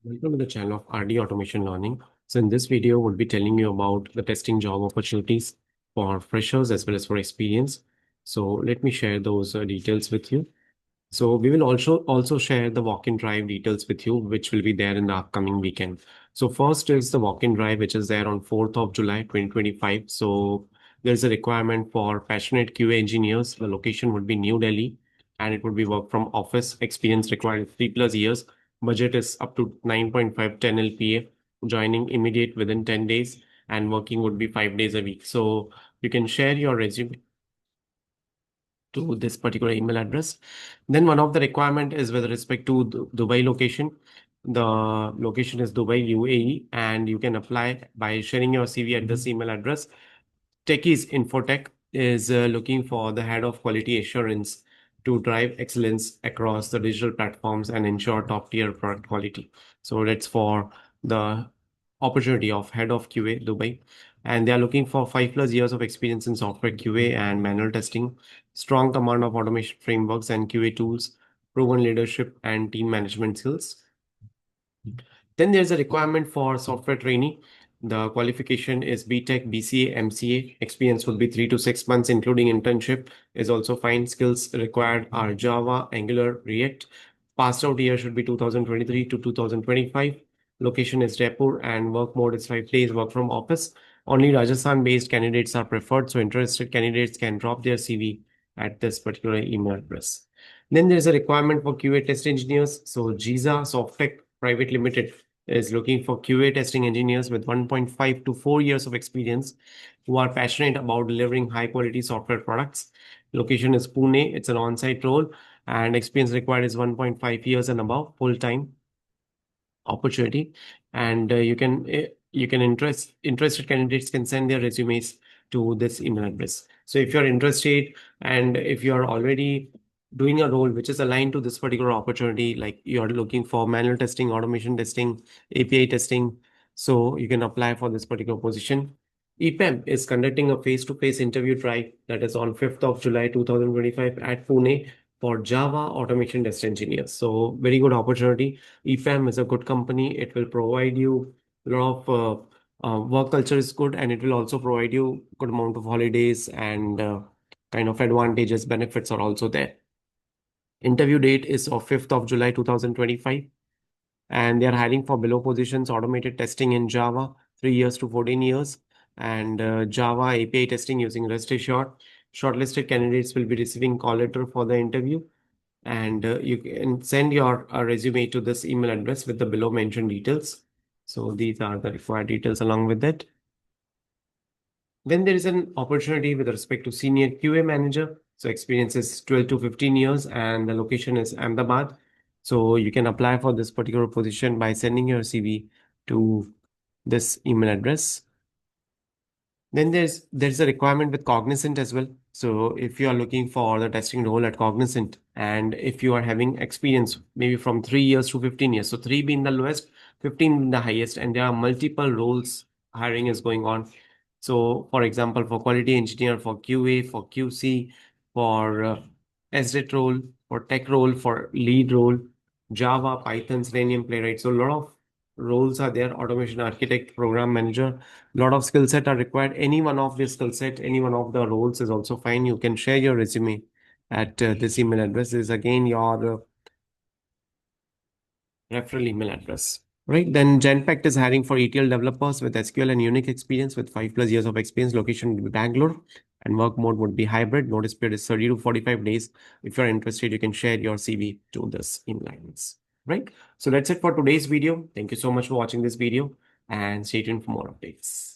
Welcome to the channel of RD Automation Learning. So in this video, we'll be telling you about the testing job opportunities for freshers as well as for experience. So let me share those details with you. So we will also share the walk-in drive details with you, which will be there in the upcoming weekend. So first is the walk-in drive, which is there on 4th of July 2025. So there's a requirement for passionate QA engineers. The location would be New Delhi, and it would be work from office. Experience required 3+ years. Budget is up to 9.5 10 LPA. Joining immediate within 10 days, and working would be 5 days a week. So you can share your resume to this particular email address. Then one of the requirement is with respect to Dubai location. The location is Dubai, UAE, and you can apply by sharing your CV at this email address. Techies Infotech is looking for the head of quality assurance to drive excellence across the digital platforms and ensure top tier product quality. So that's for the opportunity of head of QA Dubai. And they are looking for 5+ years of experience in software QA and manual testing, strong command of automation frameworks and QA tools, proven leadership and team management skills. Then there's a requirement for software trainee. The qualification is BTech, BCA, MCA. Experience would be 3 to 6 months, including internship is also fine. Skills required are Java, Angular, React. Passed out year should be 2023 to 2025. Location is Jaipur and work mode is 5 days work from office. Only Rajasthan-based candidates are preferred, so interested candidates can drop their CV at this particular email address. Then there's a requirement for QA test engineers. So GISA Softtech Private Limited is looking for QA testing engineers with 1.5 to 4 years of experience who are passionate about delivering high quality software products. Location is Pune. It's an on-site role and experience required is 1.5 years and above, full-time opportunity. And interested candidates can send their resumes to this email address. So if you're interested and if you're already doing a role which is aligned to this particular opportunity, like you're looking for manual testing, automation testing, API testing, so you can apply for this particular position. EPAM is conducting a face-to-face interview drive that is on 5th of July 2025 at Pune for Java automation test engineers. So very good opportunity. EPAM is a good company. It will provide you a lot of work culture is good, and it will also provide you good amount of holidays and kind of advantages, benefits are also there. Interview date is of 5th of July 2025, and they are hiring for below positions: automated testing in Java, 3 years to 14 years, and Java API testing using REST Assured. Shortlisted candidates will be receiving call letter for the interview, and you can send your resume to this email address with the below mentioned details. So these are the required details along with it. Then there is an opportunity with respect to senior QA manager. So experience is 12 to 15 years and the location is Ahmedabad. So you can apply for this particular position by sending your CV to this email address. Then there's a requirement with Cognizant as well. So if you are looking for the testing role at Cognizant, and if you are having experience maybe from 3 years to 15 years, so three being the lowest, 15 being the highest, and there are multiple roles hiring is going on. So for example, for quality engineer, for QA, for QC, for SDET role, for tech role, for lead role, Java, Python, Selenium, Playwright. So a lot of roles are there: automation architect, program manager. Lot of skill set are required. Any one of this skill set, any one of the roles is also fine. You can share your resume at this email address. This is again your referral email address. Right. Then Genpact is hiring for ETL developers with SQL and Unix experience with 5+ years of experience. Location would be Bangalore and work mode would be hybrid. Notice period is 30 to 45 days. If you're interested, you can share your CV to this email address. Right. So that's it for today's video. Thank you so much for watching this video and stay tuned for more updates.